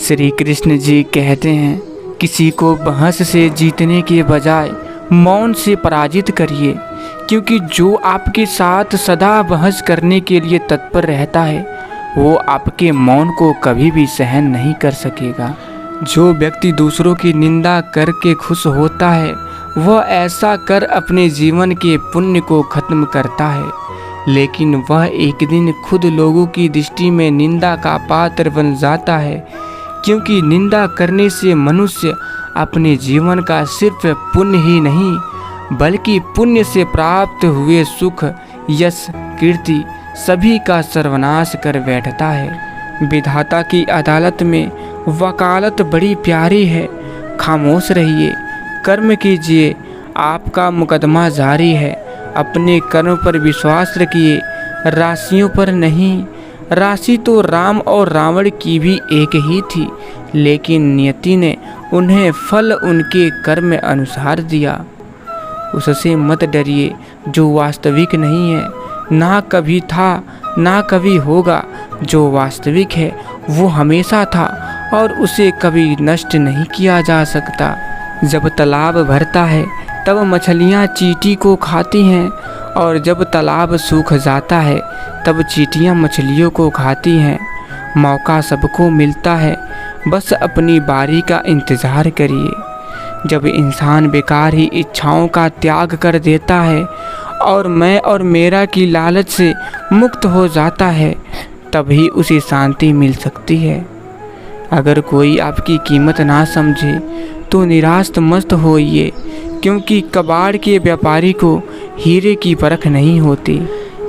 श्री कृष्ण जी कहते हैं, किसी को बहस से जीतने के बजाय मौन से पराजित करिए, क्योंकि जो आपके साथ सदा बहस करने के लिए तत्पर रहता है वो आपके मौन को कभी भी सहन नहीं कर सकेगा। जो व्यक्ति दूसरों की निंदा करके खुश होता है वह ऐसा कर अपने जीवन के पुण्य को खत्म करता है, लेकिन वह एक दिन खुद लोगों की दृष्टि में निंदा का पात्र बन जाता है, क्योंकि निंदा करने से मनुष्य अपने जीवन का सिर्फ पुण्य ही नहीं बल्कि पुण्य से प्राप्त हुए सुख, यश, कीर्ति सभी का सर्वनाश कर बैठता है। विधाता की अदालत में वकालत बड़ी प्यारी है। खामोश रहिए, कर्म कीजिए, आपका मुकदमा जारी है। अपने कर्म पर विश्वास रखिए, राशियों पर नहीं। राशि तो राम और रावण की भी एक ही थी, लेकिन नियति ने उन्हें फल उनके कर्म अनुसार दिया। उससे मत डरिए जो वास्तविक नहीं है, ना कभी था ना कभी होगा। जो वास्तविक है वो हमेशा था और उसे कभी नष्ट नहीं किया जा सकता। जब तालाब भरता है तब मछलियाँ चींटी को खाती हैं, और जब तालाब सूख जाता है तब चींटियाँ मछलियों को खाती हैं। मौका सबको मिलता है, बस अपनी बारी का इंतज़ार करिए। जब इंसान बेकार ही इच्छाओं का त्याग कर देता है और मैं और मेरा की लालच से मुक्त हो जाता है, तभी उसे शांति मिल सकती है। अगर कोई आपकी कीमत ना समझे तो निराश मत होइए, क्योंकि कबाड़ के व्यापारी को हीरे की परख नहीं होती।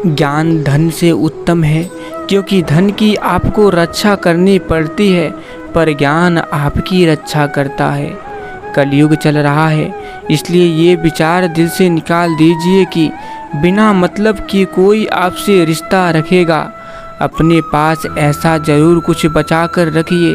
ज्ञान धन से उत्तम है, क्योंकि धन की आपको रक्षा करनी पड़ती है, पर ज्ञान आपकी रक्षा करता है। कलयुग चल रहा है, इसलिए ये विचार दिल से निकाल दीजिए कि बिना मतलब कि कोई आपसे रिश्ता रखेगा। अपने पास ऐसा ज़रूर कुछ बचा कर रखिए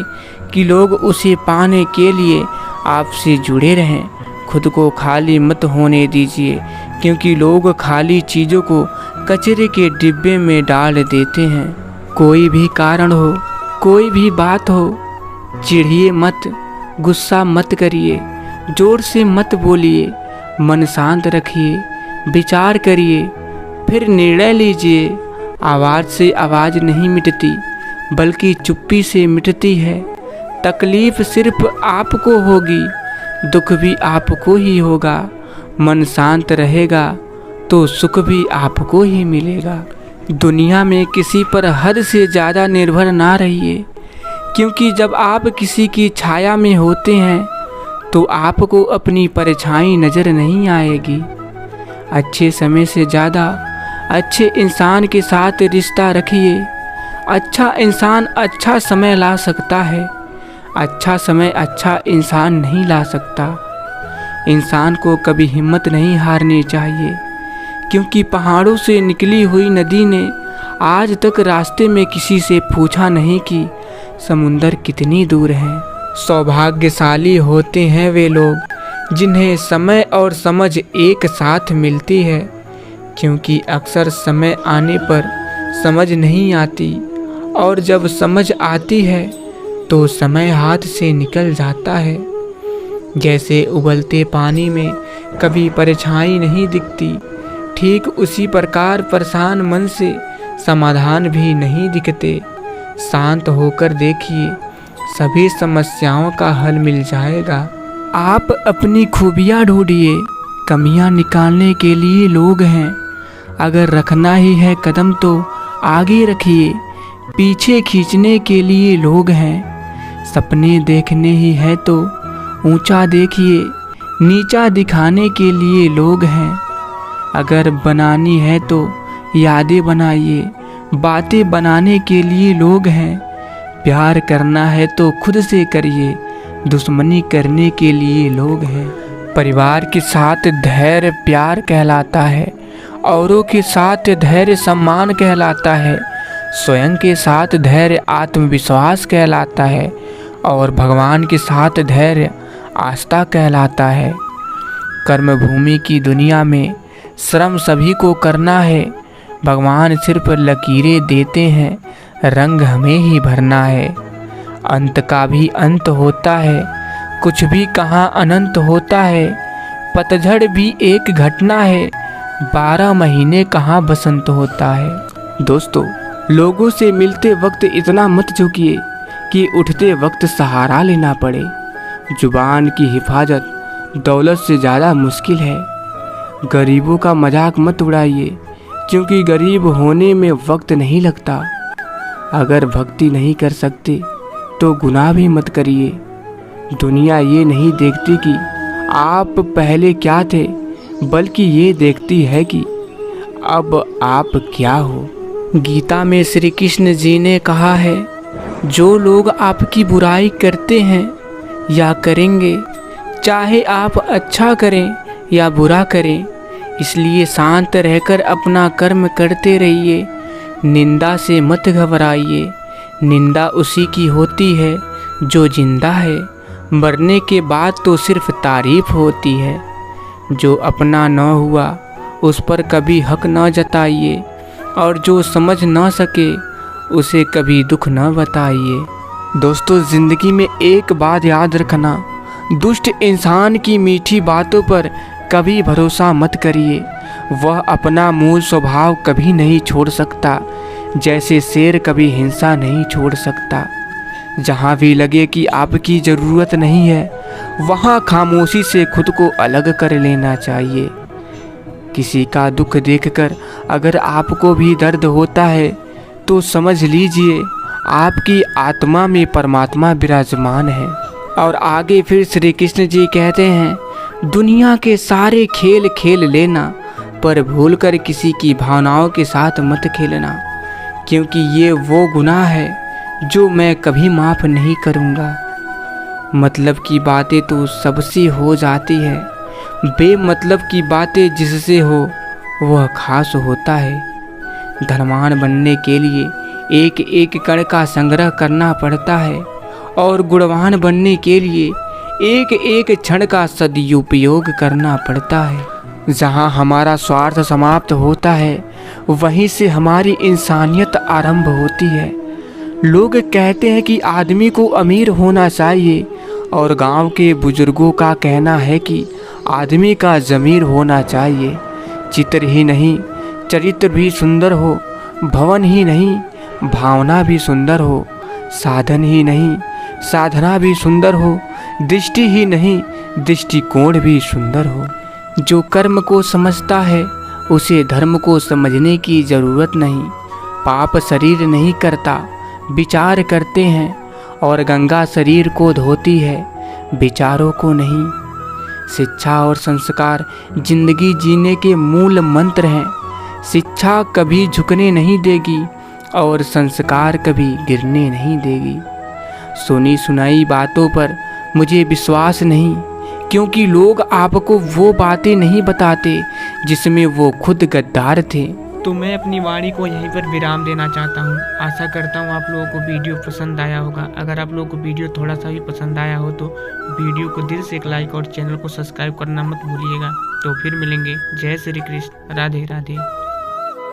कि लोग उसे पाने के लिए आपसे जुड़े रहें। खुद को खाली मत होने दीजिए, क्योंकि लोग खाली चीज़ों को कचरे के डिब्बे में डाल देते हैं। कोई भी कारण हो, कोई भी बात हो, चिढ़िए मत, गुस्सा मत करिए, जोर से मत बोलिए, मन शांत रखिए, विचार करिए, फिर निर्णय लीजिए। आवाज़ से आवाज़ नहीं मिटती, बल्कि चुप्पी से मिटती है। तकलीफ़ सिर्फ आपको होगी, दुख भी आपको ही होगा। मन शांत रहेगा तो सुख भी आपको ही मिलेगा। दुनिया में किसी पर हद से ज़्यादा निर्भर ना रहिए, क्योंकि जब आप किसी की छाया में होते हैं तो आपको अपनी परछाई नज़र नहीं आएगी। अच्छे समय से ज़्यादा अच्छे इंसान के साथ रिश्ता रखिए। अच्छा इंसान अच्छा समय ला सकता है, अच्छा समय अच्छा इंसान नहीं ला सकता। इंसान को कभी हिम्मत नहीं हारनी चाहिए, क्योंकि पहाड़ों से निकली हुई नदी ने आज तक रास्ते में किसी से पूछा नहीं कि समुंदर कितनी दूर है। सौभाग्यशाली होते हैं वे लोग जिन्हें समय और समझ एक साथ मिलती है, क्योंकि अक्सर समय आने पर समझ नहीं आती, और जब समझ आती है तो समय हाथ से निकल जाता है। जैसे उबलते पानी में कभी परछाई नहीं दिखती, ठीक उसी प्रकार परेशान मन से समाधान भी नहीं दिखते। शांत होकर देखिए, सभी समस्याओं का हल मिल जाएगा। आप अपनी खूबियाँ ढूंढिए, कमियाँ निकालने के लिए लोग हैं। अगर रखना ही है कदम तो आगे रखिए, पीछे खींचने के लिए लोग हैं। सपने देखने ही है तो ऊंचा देखिए, नीचा दिखाने के लिए लोग हैं। अगर बनानी है तो यादें बनाइए, बातें बनाने के लिए लोग हैं। प्यार करना है तो खुद से करिए, दुश्मनी करने के लिए लोग हैं। परिवार के साथ धैर्य प्यार कहलाता है, औरों के साथ धैर्य सम्मान कहलाता है, स्वयं के साथ धैर्य आत्मविश्वास कहलाता है, और भगवान के साथ धैर्य आस्था कहलाता है। कर्मभूमि की दुनिया में श्रम सभी को करना है। भगवान सिर्फ लकीरें देते हैं, रंग हमें ही भरना है। अंत का भी अंत होता है, कुछ भी कहाँ अनंत होता है। पतझड़ भी एक घटना है, 12 महीने कहाँ बसंत होता है। दोस्तों, लोगों से मिलते वक्त इतना मत झुकिए कि उठते वक्त सहारा लेना पड़े। जुबान की हिफाजत दौलत से ज़्यादा मुश्किल है। गरीबों का मजाक मत उड़ाइए, क्योंकि गरीब होने में वक्त नहीं लगता। अगर भक्ति नहीं कर सकते तो गुनाह भी मत करिए। दुनिया ये नहीं देखती कि आप पहले क्या थे, बल्कि ये देखती है कि अब आप क्या हो। गीता में श्री कृष्ण जी ने कहा है, जो लोग आपकी बुराई करते हैं या करेंगे, चाहे आप अच्छा करें या बुरा करें, इसलिए शांत रहकर अपना कर्म करते रहिए। निंदा से मत घबराइए, निंदा उसी की होती है जो जिंदा है। मरने के बाद तो सिर्फ तारीफ होती है। जो अपना न हुआ उस पर कभी हक न जताइए, और जो समझ न सके उसे कभी दुख न बताइए। दोस्तों, ज़िंदगी में एक बात याद रखना, दुष्ट इंसान की मीठी बातों पर कभी भरोसा मत करिए। वह अपना मूल स्वभाव कभी नहीं छोड़ सकता, जैसे शेर कभी हिंसा नहीं छोड़ सकता। जहाँ भी लगे कि आपकी ज़रूरत नहीं है, वहाँ खामोशी से खुद को अलग कर लेना चाहिए। किसी का दुख देखकर अगर आपको भी दर्द होता है तो समझ लीजिए आपकी आत्मा में परमात्मा विराजमान है। और आगे फिर श्री कृष्ण जी कहते हैं, दुनिया के सारे खेल खेल लेना, पर भूलकर किसी की भावनाओं के साथ मत खेलना, क्योंकि ये वो गुनाह है जो मैं कभी माफ़ नहीं करूँगा। मतलब की बातें तो सबसे हो जाती है, बेमतलब की बातें जिससे हो वह खास होता है। धनवान बनने के लिए एक एक कण का संग्रह करना पड़ता है, और गुणवान बनने के लिए एक एक क्षण का सदुपयोग करना पड़ता है। जहाँ हमारा स्वार्थ समाप्त होता है, वहीं से हमारी इंसानियत आरंभ होती है। लोग कहते हैं कि आदमी को अमीर होना चाहिए, और गांव के बुजुर्गों का कहना है कि आदमी का ज़मीर होना चाहिए। चित्र ही नहीं, चरित्र भी सुंदर हो, भवन ही नहीं, भावना भी सुंदर हो, साधन ही नहीं, साधना भी सुंदर हो, दृष्टि ही नहीं, दृष्टिकोण भी सुंदर हो। जो कर्म को समझता है उसे धर्म को समझने की ज़रूरत नहीं। पाप शरीर नहीं करता, विचार करते हैं, और गंगा शरीर को धोती है, विचारों को नहीं। शिक्षा और संस्कार जिंदगी जीने के मूल मंत्र हैं। शिक्षा कभी झुकने नहीं देगी, और संस्कार कभी गिरने नहीं देगी। सुनी सुनाई बातों पर मुझे विश्वास नहीं, क्योंकि लोग आपको वो बातें नहीं बताते जिसमें वो खुद गद्दार थे। तो मैं अपनी वाणी को यहीं पर विराम देना चाहता हूँ। आशा करता हूँ आप लोगों को वीडियो पसंद आया होगा। अगर आप लोगों को वीडियो थोड़ा सा भी पसंद आया हो तो वीडियो को दिल से एक लाइक और चैनल को सब्सक्राइब करना मत भूलिएगा। तो फिर मिलेंगे। जय श्री कृष्ण, राधे राधे।